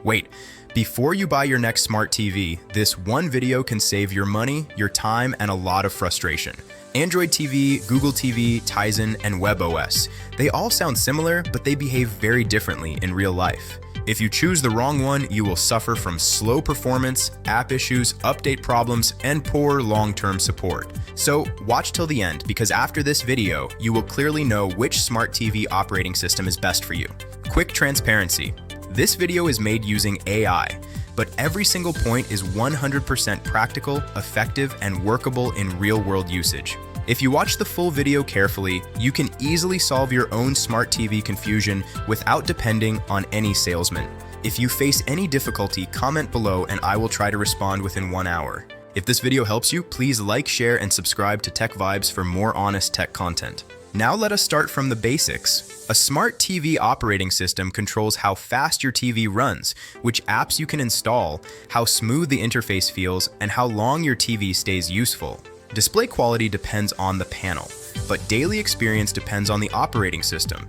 Wait, before you buy your next smart TV, this one video can save your money, your time, and a lot of frustration. Android TV, Google TV, Tizen, and WebOS. They all sound similar, but they behave very differently in real life. If you choose the wrong one, you will suffer from slow performance, app issues, update problems, and poor long-term support. So watch till the end, because after this video, you will clearly know which smart TV operating system is best for you. Quick transparency. This video is made using AI, but every single point is 100% practical, effective, and workable in real-world usage. If you watch the full video carefully, you can easily solve your own smart TV confusion without depending on any salesman. If you face any difficulty, comment below and I will try to respond within 1 hour. If this video helps you, please like, share, and subscribe to Tech Vibes for more honest tech content. Now let us start from the basics. A smart TV operating system controls how fast your TV runs, which apps you can install, how smooth the interface feels, and how long your TV stays useful. Display quality depends on the panel, but daily experience depends on the operating system.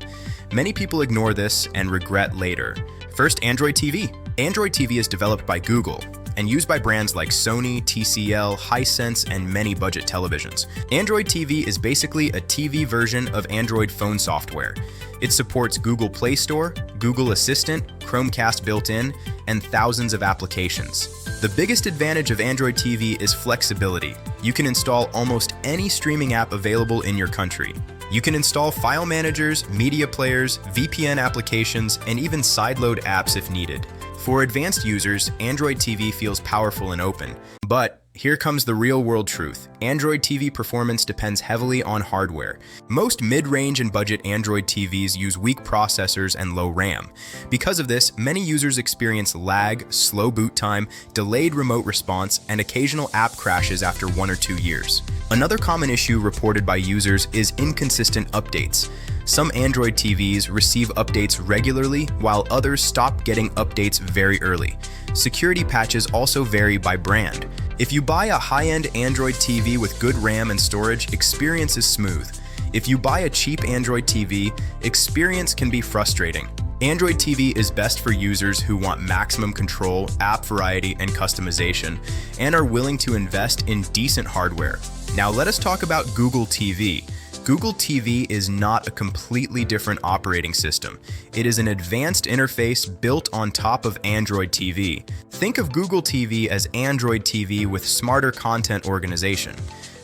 Many people ignore this and regret later. First, Android TV. Android TV is developed by Google and used by brands like Sony, TCL, Hisense, and many budget televisions. Android TV is basically a TV version of Android phone software. It supports Google Play Store, Google Assistant, Chromecast built-in, and thousands of applications. The biggest advantage of Android TV is flexibility. You can install almost any streaming app available in your country. You can install file managers, media players, VPN applications, and even sideload apps if needed. For advanced users, Android TV feels powerful and open. But here comes the real-world truth. Android TV performance depends heavily on hardware. Most mid-range and budget Android TVs use weak processors and low RAM. Because of this, many users experience lag, slow boot time, delayed remote response, and occasional app crashes after 1 or 2 years. Another common issue reported by users is inconsistent updates. Some Android TVs receive updates regularly, while others stop getting updates very early. Security patches also vary by brand. If you buy a high-end Android TV with good RAM and storage, experience is smooth. If you buy a cheap Android TV, experience can be frustrating. Android TV is best for users who want maximum control, app variety, and customization, and are willing to invest in decent hardware. Now let us talk about Google TV. Google TV is not a completely different operating system. It is an advanced interface built on top of Android TV. Think of Google TV as Android TV with smarter content organization.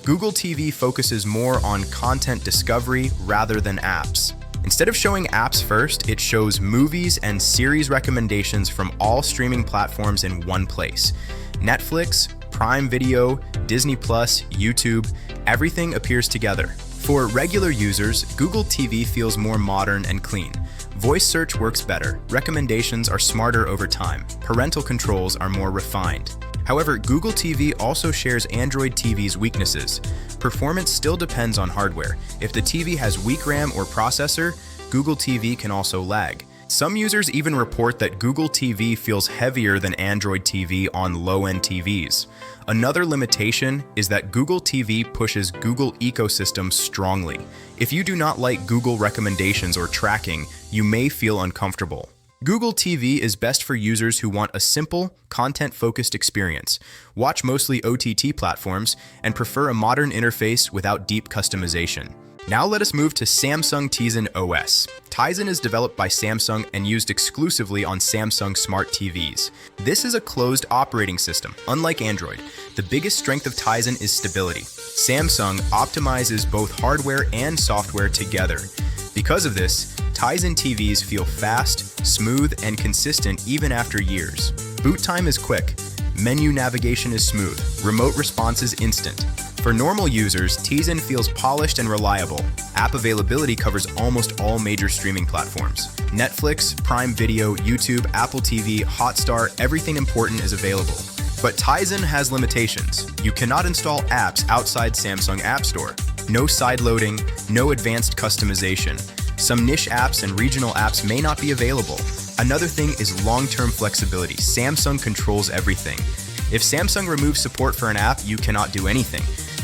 Google TV focuses more on content discovery rather than apps. Instead of showing apps first, it shows movies and series recommendations from all streaming platforms in one place. Netflix, Prime Video, Disney+, YouTube, everything appears together. For regular users, Google TV feels more modern and clean. Voice search works better, recommendations are smarter over time, parental controls are more refined. However, Google TV also shares Android TV's weaknesses. Performance still depends on hardware. If the TV has weak RAM or processor, Google TV can also lag. Some users even report that Google TV feels heavier than Android TV on low-end TVs. Another limitation is that Google TV pushes Google ecosystem strongly. If you do not like Google recommendations or tracking, you may feel uncomfortable. Google TV is best for users who want a simple, content-focused experience, watch mostly OTT platforms, and prefer a modern interface without deep customization. Now let us move to Samsung Tizen OS. Tizen is developed by Samsung and used exclusively on Samsung smart TVs. This is a closed operating system, unlike Android. The biggest strength of Tizen is stability. Samsung optimizes both hardware and software together. Because of this, Tizen TVs feel fast, smooth, and consistent even after years. Boot time is quick. Menu navigation is smooth. Remote response is instant. For normal users, Tizen feels polished and reliable. App availability covers almost all major streaming platforms. Netflix, Prime Video, YouTube, Apple TV, Hotstar, everything important is available. But Tizen has limitations. You cannot install apps outside Samsung App Store. No sideloading, no advanced customization. Some niche apps and regional apps may not be available. Another thing is long-term flexibility. Samsung controls everything. If Samsung removes support for an app, you cannot do anything.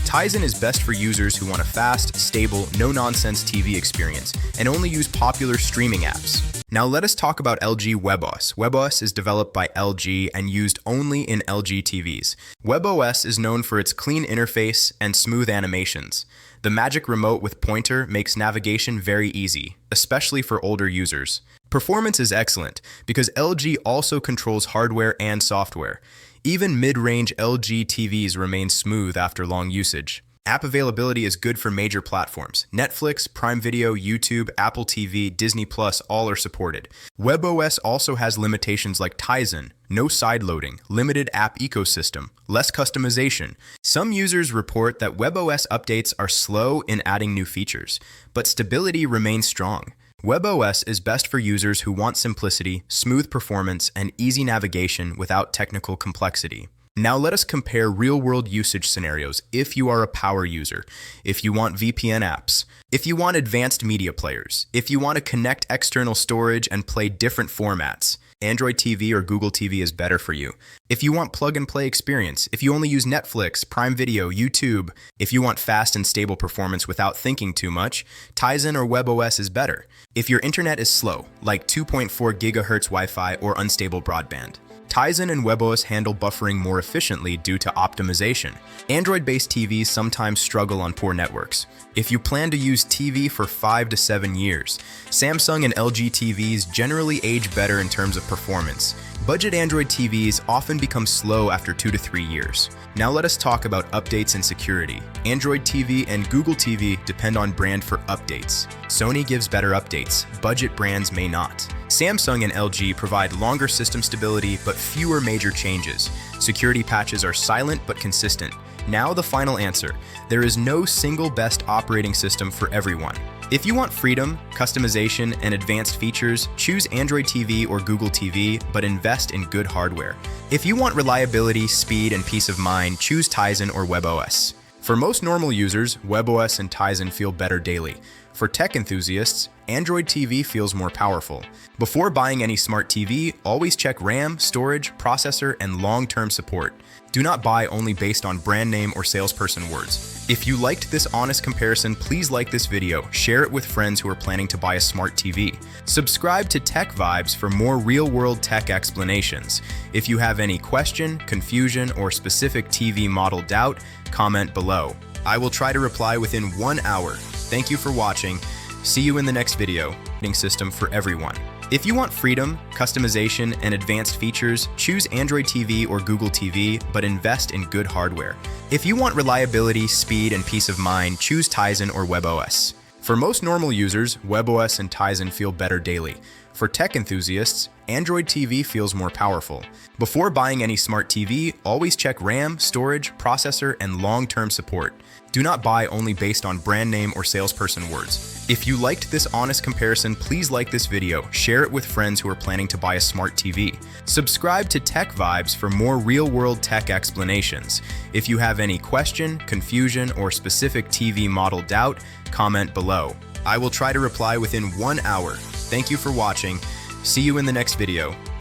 Tizen is best for users who want a fast, stable, no-nonsense TV experience and only use popular streaming apps. Now let us talk about LG WebOS. WebOS is developed by LG and used only in LG TVs. WebOS is known for its clean interface and smooth animations. The Magic Remote with pointer makes navigation very easy, especially for older users. Performance is excellent because LG also controls hardware and software. Even mid-range LG TVs remain smooth after long usage. App availability is good for major platforms. Netflix, Prime Video, YouTube, Apple TV, Disney Plus, all are supported. WebOS also has limitations like Tizen, no sideloading, limited app ecosystem, less customization. Some users report that WebOS updates are slow in adding new features, but stability remains strong. WebOS is best for users who want simplicity, smooth performance, and easy navigation without technical complexity. Now let us compare real-world usage scenarios if you are a power user, if you want VPN apps, if you want advanced media players, if you want to connect external storage and play different formats. Android TV or Google TV is better for you. If you want plug-and-play experience, if you only use Netflix, Prime Video, YouTube, if you want fast and stable performance without thinking too much, Tizen or WebOS is better. If your internet is slow, like 2.4 GHz Wi-Fi or unstable broadband. Tizen and WebOS handle buffering more efficiently due to optimization. Android-based TVs sometimes struggle on poor networks. If you plan to use TV for 5 to 7 years, Samsung and LG TVs generally age better in terms of performance. Budget Android TVs often become slow after 2 to 3 years. Now let us talk about updates and security. Android TV and Google TV depend on brand for updates. Sony gives better updates, budget brands may not. Samsung and LG provide longer system stability but fewer major changes. Security patches are silent but consistent. Now the final answer. There is no single best operating system for everyone. If you want freedom, customization, and advanced features, choose Android TV or Google TV, but invest in good hardware. If you want reliability, speed, and peace of mind, choose Tizen or WebOS. For most normal users, WebOS and Tizen feel better daily. For tech enthusiasts, Android TV feels more powerful. Before buying any smart TV, always check RAM, storage, processor, and long-term support. Do not buy only based on brand name or salesperson words. If you liked this honest comparison, please like this video, share it with friends who are planning to buy a smart TV. Subscribe to Tech Vibes for more real-world tech explanations. If you have any question, confusion, or specific TV model doubt, comment below. I will try to reply within 1 hour. Thank you for watching. See you in the next video. System for everyone. If you want freedom, customization, and advanced features, choose Android TV or Google TV, but invest in good hardware. If you want reliability, speed, and peace of mind, choose Tizen or WebOS. For most normal users, WebOS and Tizen feel better daily. For tech enthusiasts, Android TV feels more powerful. Before buying any smart TV, always check RAM, storage, processor, and long-term support. Do not buy only based on brand name or salesperson words. If you liked this honest comparison, please like this video, share it with friends who are planning to buy a smart TV. Subscribe to Tech Vibes for more real-world tech explanations. If you have any question, confusion, or specific TV model doubt, comment below. I will try to reply within 1 hour. Thank you for watching. See you in the next video.